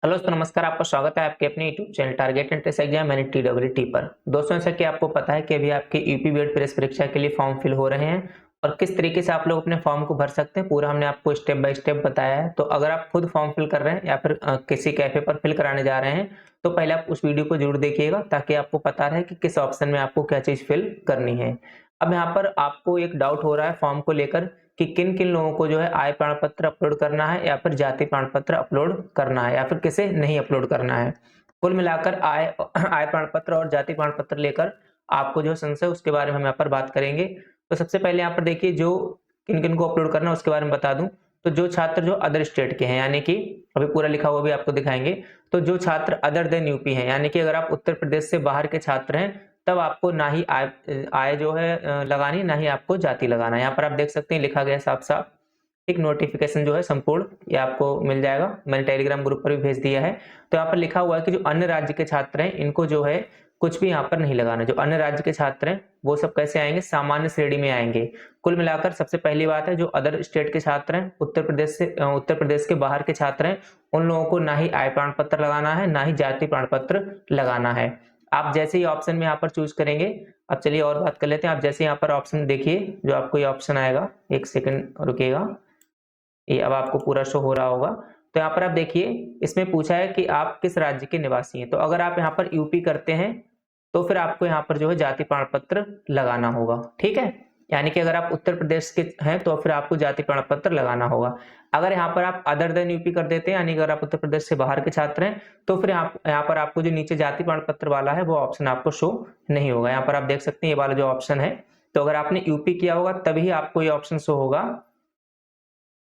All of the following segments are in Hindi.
हेलो दोस्तों, नमस्कार। आपका स्वागत है आपके अपने YouTube channel target entrance exam यानी TET पर। दोस्तों, जैसा कि आपको पता है कि अभी आपके यूपी बीएड प्रेस परीक्षा के लिए फॉर्म फिल हो रहे हैं और किस तरीके से आप लोग अपने फॉर्म को भर सकते हैं, पूरा हमने आपको स्टेप बाय स्टेप बताया है। तो अगर आप खुद फॉर्म फिल कर रहे हैं या फिर किसी कैफे पर फिल कराने जा रहे हैं, तो पहले आप उस वीडियो को जरूर देखिएगा ताकि आपको पता रहे कि किस ऑप्शन में आपको क्या चीज़ फिल करनी है। अब यहाँ पर आपको एक डाउट हो रहा है फॉर्म को लेकर कि किन-किन लोगों को जो है आय प्रमाण पत्र अपलोड करना है या फिर जाति प्रमाण पत्र अपलोड करना है या फिर किसे नहीं अपलोड करना है। कुल मिलाकर आय प्रमाण पत्र और जाति प्रमाण पत्र लेकर आपको जो संशय है उसके बारे में हम यहाँ पर बात करेंगे। तो सबसे पहले यहाँ पर देखिए जो किन-किन को अपलोड करना है उसके बारे में बता दूँ। तो जो छात्र जो अदर स्टेट के हैं यानी कि अभी पूरा लिखा हुआ भी आपको दिखाएँगे। तो जो छात्र अदर देन यूपी हैं यानी कि अगर आप उत्तर प्रदेश से बाहर के छात्र हैं तब आपको ना ही आय जो है लगानी, ना ही आपको जाति लगाना है। यहाँ पर आप देख सकते हैं लिखा गया है साफ-साफ। एक नोटिफिकेशन जो है संपूर्ण ये आपको मिल जाएगा। मैंने टेलीग्राम ग्रुप पर भी भेज दिया है। तो यहाँ पर लिखा हुआ है कि जो अन्य राज्य के छात्र हैं इनको जो है कुछ भी यहाँ पर नहीं लगाना। जो अन्य राज्य के छात्र हैं वो सब कैसे आएँगे? सामान्य श्रेणी में आएँगे। कुल मिलाकर सबसे पहली बात है जो अदर स्टेट के छात्र हैं, उत्तर प्रदेश के बाहर के छात्र हैं, उन लोगों को ना ही आय प्रमाण पत्र लगाना है, ना ही जाति प्रमाण पत्र लगाना है। आप जैसे ही ऑप्शन में यहाँ पर चूज़ करेंगे, अब चलिए और बात कर लेते हैं। आप जैसे यहाँ पर ऑप्शन देखिए, जो आपको ये ऑप्शन आएगा, 1 सेकंड रुकिएगा। ये अब आपको पूरा शो हो रहा होगा। तो यहाँ पर आप देखिए, इसमें पूछा है कि आप किस राज्य के निवासी हैं। तो अगर आप यहाँ पर यूपी करते हैं, तो फिर आपको यहाँ पर जो है जाति प्रमाण पत्र लगाना होगा, ठीक है? यानी कि अगर आप उत्तर प्रदेश के हैं, तो फिर आपको जाति प्रमाण पत्र लगाना होगा। अगर यहाँ पर आप अदर देन यूपी कर देते हैं, यानी कि अगर आप उत्तर प्रदेश से बाहर के छात्र हैं, तो फिर आप यहाँ पर आपको जो नीचे जाति प्रमाण पत्र वाला है, वो ऑप्शन आपको शो नहीं होगा। यहाँ पर आप देख सकते हैं, ये वाला जो ऑप्शन है, तो अगर आपने यूपी किया होगा, तभी आपको ये ऑप्शन शो होगा।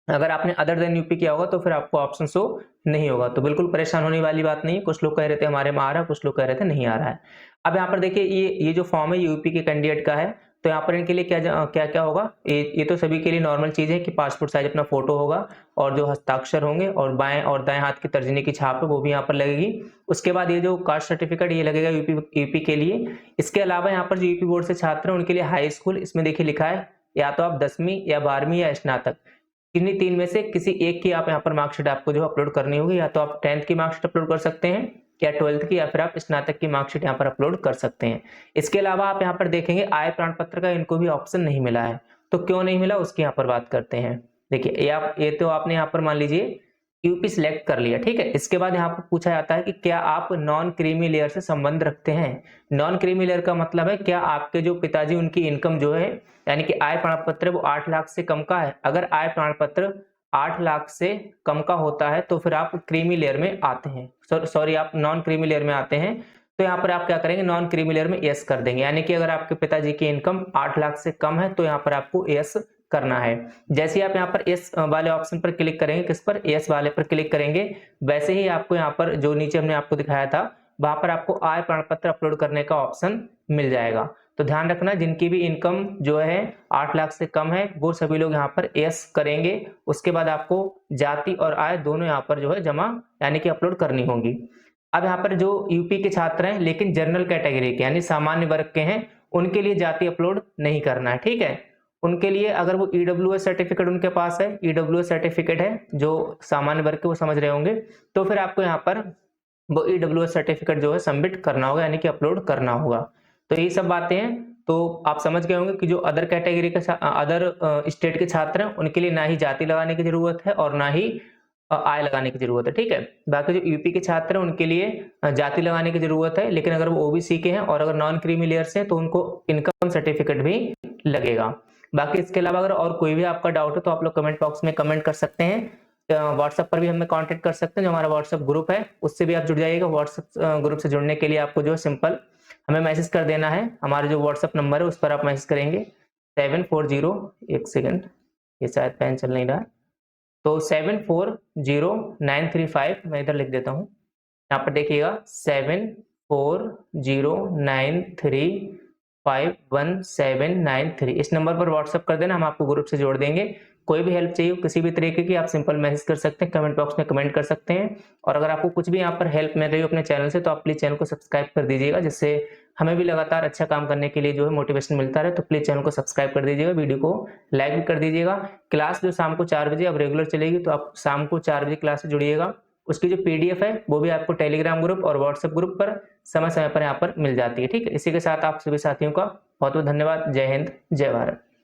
अगर आपने अदर देन यूपी किया होगा तो फिर आपको ऑप्शन शो नहीं होगा। तो बिल्कुल परेशान होने वाली बात नहीं है। कुछ लोग कह रहे थे हमारे में आ रहा है, कुछ लोग कह रहे थे नहीं आ रहा है। अब यहाँ पर देखिए ये जो फॉर्म है यूपी के कैंडिडेट का है। तो यहाँ पर इनके लिए क्या-क्या होगा? ये तो सभी के लिए नॉर्मल चीज़ है कि पासपोर्ट साइज़ अपना फ़ोटो होगा और जो हस्ताक्षर होंगे और बाएँ और दाएँ हाथ की तर्जनी की छाप है वो भी यहाँ पर लगेगी। उसके बाद ये जो कास्ट सर्टिफिकेट ये लगेगा यूपी के लिए। इसके अलावा यहाँ पर जो यूपी बोर्ड से छात्र हैं उनके लिए हाई स्कूल इसमें देखिए लिखा है, या तो आप 10वीं या 12वीं या स्नातक किन्हीं 3 में से किसी एक की आप यहाँ पर मार्कशीट आपको जो अपलोड करनी होगी। या तो आप 10th की मार्कशीट अपलोड कर सकते हैं या 12th की, या फिर आप स्नातक की मार्कशीट यहाँ पर अपलोड कर सकते हैं। इसके अलावा आप यहाँ पर देखेंगे आय प्रमाण पत्र का इनको भी ऑप्शन नहीं मिला है। तो क्यों नहीं मिला उसकी यहाँ पर बात करते हैं। देखिए ये तो आपने यहाँ पर मान लीजिए यूपी सिलेक्ट कर लिया, ठीक है? इसके बाद यहाँ पर पूछा जाता है कि क्या आप नॉन क्रीमी लेयर से संबंध रखते हैं? नॉन क्रीमी लेयर का मतलब है क्या आपके जो पिताजी उनकी इनकम जो है यानी कि आय प्रमाण पत्र वो 8 लाख से कम का है। अगर आय प्रमाण पत्र 8 लाख से कम का होता है तो फिर आप क्रीमी लेयर में आते हैं। सॉरी आप नॉन क्रीमी लेयर में आते हैं। तो यहाँ पर आप क्या करेंगे, नॉन क्रीमी लेयर में यस कर देंगे। यानी कि अगर आपके पिताजी की इनकम 8 लाख से कम है तो यहाँ पर आपको यस करना है। जैसे ही आप यहाँ पर यस वाले ऑप्शन पर क्लिक करेंगे, किस पर? यस वाले पर क्लिक करेंगे, वैसे ही आपको यहाँ पर जो नीचे हमने आपको दिखाया था वहां पर आपको आय प्रमाण पत्र अपलोड करने का ऑप्शन मिल जाएगा। तो ध्यान रखना जिनकी भी इनकम जो है 8 लाख से कम है वो सभी लोग यहाँ पर यस करेंगे। उसके बाद आपको जाति और आय दोनों यहाँ पर जो है जमा यानी कि अपलोड करनी होगी। अब यहाँ पर जो यूपी के छात्र हैं लेकिन जनरल कैटेगरी के यानी सामान्य वर्ग के हैं, उनके लिए जाति अपलोड नहीं करना है, ठीक है? उनके लिए अगर वो ईडब्ल्यूएस सर्टिफिकेट उनके पास है, ईडब्ल्यूएस सर्टिफिकेट है जो सामान्य वर्ग के, वो समझ रहे होंगे, तो फिर आपको यहाँ पर वो ईडब्ल्यूएस सर्टिफिकेट जो है सबमिट करना होगा यानी कि अपलोड करना होगा। तो यही सब बातें हैं। तो आप समझ गए होंगे कि जो अदर कैटेगरी के अदर स्टेट के छात्र हैं उनके लिए ना ही जाति लगाने की जरूरत है और ना ही आय लगाने की जरूरत है, ठीक है? बाकी जो यूपी के छात्र हैं उनके लिए जाति लगाने की जरूरत है, लेकिन अगर वो ओबीसी के हैं और अगर नॉन क्रीमी लेयर से हैं तो उनको इनकम सर्टिफिकेट भी लगेगा। बाकी इसके अलावा अगर और कोई भी आपका डाउट है तो आप लोग कमेंट बॉक्स में कमेंट कर सकते हैं। व्हाट्सएप पर भी हमें कांटेक्ट कर सकते हैं, जो हमारा व्हाट्सएप ग्रुप है उससे भी आप जुड़ जाइएगा। व्हाट्सएप ग्रुप से जुड़ने के लिए आपको जो है सिंपल हमें मैसेज कर देना है। हमारे जो व्हाट्सएप नंबर है उस पर आप मैसेज करेंगे 740, एक सेकंड, ये शायद पेन चल नहीं रहा है, तो 740935, मैं इधर लिख देता हूँ। यहाँ पर देखिएगा 7409351793, इस नंबर पर व्हाट्सएप कर देना, हम आपको ग्रुप से जोड़ देंगे। कोई भी हेल्प चाहिए किसी भी तरीके की आप सिंपल मैसेज कर सकते हैं, कमेंट बॉक्स में कमेंट कर सकते हैं। और अगर आपको कुछ भी यहाँ पर हेल्प मिल रही हो अपने चैनल से तो आप प्लीज चैनल को सब्सक्राइब कर दीजिएगा, जिससे हमें भी लगातार अच्छा काम करने के लिए जो है मोटिवेशन मिलता रहे। तो प्लीज चैनल को सब्सक्राइब कर दीजिएगा, वीडियो को लाइक भी कर दीजिएगा। क्लास जो शाम को 4 बजे अब रेगुलर चलेगी, तो आप शाम को 4 बजे क्लास से जुड़िएगा। उसकी जो PDF है वो भी आपको टेलीग्राम ग्रुप और व्हाट्सएप ग्रुप पर समय समय पर यहाँ पर मिल जाती है। ठीक है, इसी के साथ आप सभी साथियों का बहुत बहुत धन्यवाद। जय हिंद, जय भारत।